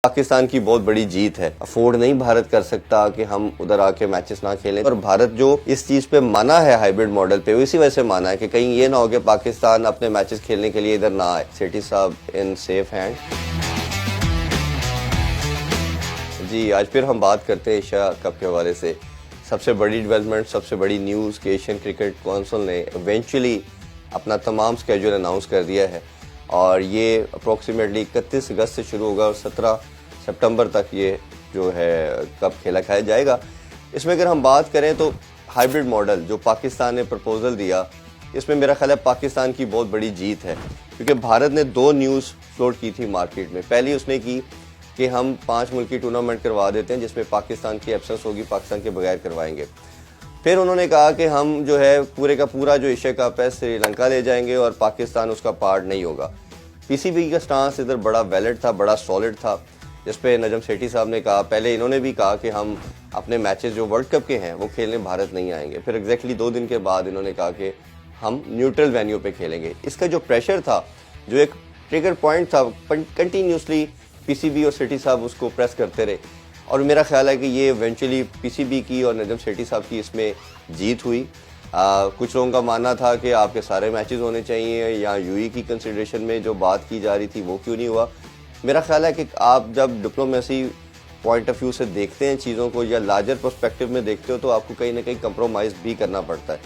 پاکستان کی بہت بڑی جیت ہے. افورڈ نہیں بھارت کر سکتا کہ ہم ادھر آ کے میچز نہ کھیلیں, اور بھارت جو اس چیز پہ مانا ہے ہائیبرڈ ماڈل پہ, اسی وجہ سے مانا ہے کہ کہیں یہ نہ ہو کہ پاکستان اپنے میچز کھیلنے کے لیے ادھر نہ آئے. سیٹھی صاحب ان سیف ہینڈ. جی آج پھر ہم بات کرتے ہیں ایشیا کپ کے حوالے سے. سب سے بڑی ڈیولپمنٹ, سب سے بڑی نیوز کہ ایشین کرکٹ کونسل نے ایونچولی اپنا تمام سکیجول اناؤنس کر دیا ہے, اور یہ اپروکسیمیٹلی 31 اگست سے شروع ہوگا اور 17 سپٹمبر تک یہ جو ہے کپ کھیلا کھایا جائے گا. اس میں اگر ہم بات کریں تو ہائیبرڈ ماڈل جو پاکستان نے پرپوزل دیا, اس میں میرا خیال ہے پاکستان کی بہت بڑی جیت ہے, کیونکہ بھارت نے 2 نیوز فلوٹ کی تھی مارکیٹ میں. پہلی اس نے کی کہ ہم 5 ملکی ٹورنامنٹ کروا دیتے ہیں جس میں پاکستان کی ایبسنس ہوگی, پاکستان کے بغیر کروائیں گے. پھر انہوں نے کہا کہ ہم جو ہے پورے کا پورا جو ایشیا کپ ہے سری لنکا لے جائیں گے اور پاکستان اس کا پارٹ نہیں ہوگا. پی سی بی کا سٹانس ادھر بڑا ویلڈ تھا, بڑا سالڈ تھا, جس پہ نجم سیٹھی صاحب نے کہا, پہلے انہوں نے بھی کہا کہ ہم اپنے میچز جو ورلڈ کپ کے ہیں وہ کھیلنے بھارت نہیں آئیں گے. پھر ایگزیکٹلی 2 دن کے بعد انہوں نے کہا کہ ہم نیوٹرل وینیو پہ کھیلیں گے. اس کا جو پریشر تھا, جو ایک ٹریگر پوائنٹ تھا, کنٹینیوسلی پی سی بی اور سیٹھی صاحب اس کو پریس کرتے رہے, اور میرا خیال ہے کہ یہ ایونچولی پی سی بی کی اور نجم سیٹھی صاحب کی اس میں جیت ہوئی. کچھ لوگوں کا ماننا تھا کہ آپ کے سارے میچز ہونے چاہیے, یا یو ای کی کنسیڈریشن میں جو بات کی جا رہی تھی وہ کیوں نہیں ہوا. میرا خیال ہے کہ آپ جب ڈپلومیسی پوائنٹ آف ویو سے دیکھتے ہیں چیزوں کو, یا لارجر پرسپیکٹو میں دیکھتے ہو, تو آپ کو کہیں نہ کہیں کمپرومائز بھی کرنا پڑتا ہے.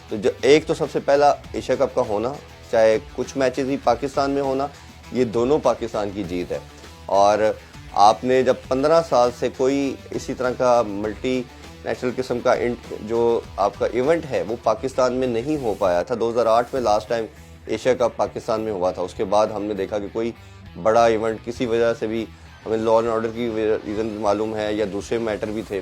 تو ایک تو سب سے پہلا ایشیا کپ کا ہونا, چاہے کچھ میچز ہی پاکستان میں ہونا, یہ دونوں پاکستان کی جیت ہے. اور آپ نے جب 15 سال سے کوئی اسی طرح کا ملٹی نیشنل قسم کا جو آپ کا ایونٹ ہے وہ پاکستان میں نہیں ہو پایا تھا. 2008 میں last time Asia cup Pakistan میں ہوا تھا. اس کے بعد ہم نے دیکھا کہ کوئی بڑا ایونٹ کسی وجہ سے بھی, ہمیں لا اینڈ آرڈر کی ریزن معلوم ہے یا دوسرے میٹر بھی تھے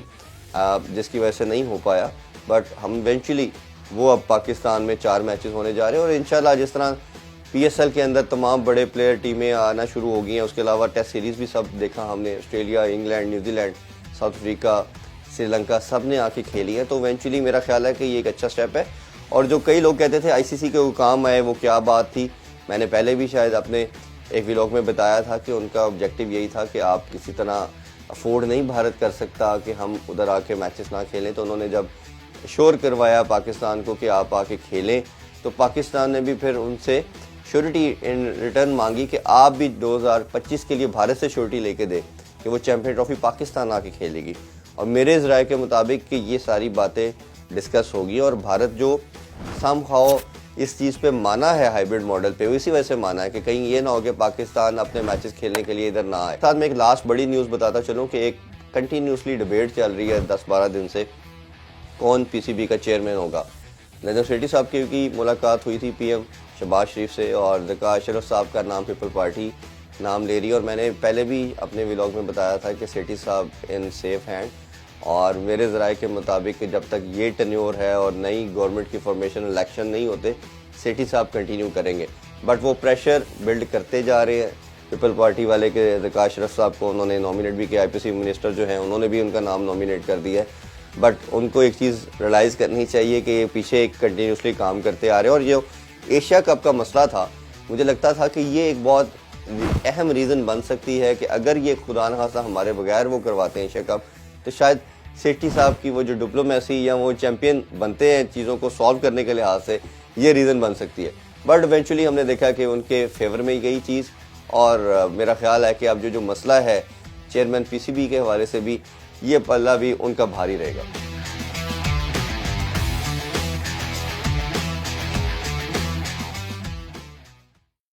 جس کی وجہ سے نہیں ہو پایا. بٹ ہم ایونچولی وہ اب پاکستان میں 4 میچز ہونے جا رہے ہیں, اور انشاءاللہ جس طرح پی ایس ایل کے اندر تمام بڑے پلیئر ٹیمیں آنا شروع ہو گئی ہیں, اس کے علاوہ ٹیسٹ سیریز بھی سب دیکھا ہم نے, Australia, England, New Zealand, South Africa, Sri Lanka, سب نے آ کے کھیلی ہے. تو ایونچولی میرا خیال ہے کہ یہ ایک اچھا سٹیپ ہے. اور جو کئی لوگ کہتے تھے آئی سی سی کے حکام آئے, وہ کیا بات تھی, میں نے پہلے بھی شاید اپنے ایک ویلاگ میں بتایا تھا کہ ان کا آبجیکٹیو یہی تھا کہ آپ کسی طرح افورڈ نہیں بھارت کر سکتا کہ ہم ادھر آ کے میچز نہ کھیلیں. تو انہوں نے جب شور کروایا پاکستان کو کہ آپ آ کے کھیلیں, تو پاکستان نے بھی پھر ان سے شیورٹی ان ریٹرن مانگی کہ آپ بھی 2025 کے لیے بھارت سے شیورٹی لے کے دے کہ وہ چیمپئن ٹرافی پاکستان آ کے کھیلے گی. اور میرے ذرائع کے مطابق کہ یہ ساری باتیں ڈسکس ہوگی, اور بھارت جو سم ہاؤ اس چیز پہ مانا ہے ہائیبرڈ ماڈل پہ, اسی وجہ سے مانا ہے کہ کہیں یہ نہ ہو کہ پاکستان اپنے میچز کھیلنے کے لیے ادھر نہ آئے. ساتھ میں ایک لاسٹ بڑی نیوز بتاتا چلوں کہ ایک کنٹینیوسلی ڈیبیٹ چل رہی ہے 10-12 دن سے, کون پی سی بی کا چیئرمین ہوگا. نجم سیٹھی صاحب کی ملاقات ہوئی تھی پی ایم شہباز شریف سے, اور ذکا اشرف صاحب کا نام پیپل پارٹی نام لے رہی ہے. اور میں نے پہلے بھی اپنے ویلاگ میں بتایا تھا کہ سیٹھی صاحب ان سیف ہینڈ, اور میرے ذرائع کے مطابق کہ جب تک یہ ٹینیور ہے اور نئی گورنمنٹ کی فارمیشن الیکشن نہیں ہوتے, سیٹھی صاحب کنٹینیو کریں گے. بٹ وہ پریشر بلڈ کرتے جا رہے ہیں پیپل پارٹی والے کے. ذکا اشرف صاحب کو انہوں نے نامینیٹ بھی کیا, آئی پی سی منسٹر جو ہیں انہوں نے بھی ان کا نام نامینیٹ کر دیا ہے. بٹ ان کو ایک چیز ریلائز کرنی چاہیے کہ یہ پیچھے ایک کنٹینیوسلی کام کرتے آ رہے ہیں. اور جو ایشیا کپ کا مسئلہ تھا, مجھے لگتا تھا کہ یہ ایک بہت اہم ریزن بن سکتی ہے کہ اگر یہ خدا نخواستہ ہمارے بغیر وہ کرواتے ہیں ایشیا کپ, تو شاید سیٹھی صاحب کی وہ جو ڈپلومیسی یا وہ چیمپئن بنتے ہیں چیزوں کو سالو کرنے کے لحاظ سے, یہ ریزن بن سکتی ہے. بٹ ایونچولی ہم نے دیکھا کہ ان کے فیور میں ہی گئی چیز, اور میرا خیال ہے کہ اب جو مسئلہ ہے چیئرمین پی سی بی کے حوالے سے بھی, یہ پلہ بھی ان کا بھاری رہے گا.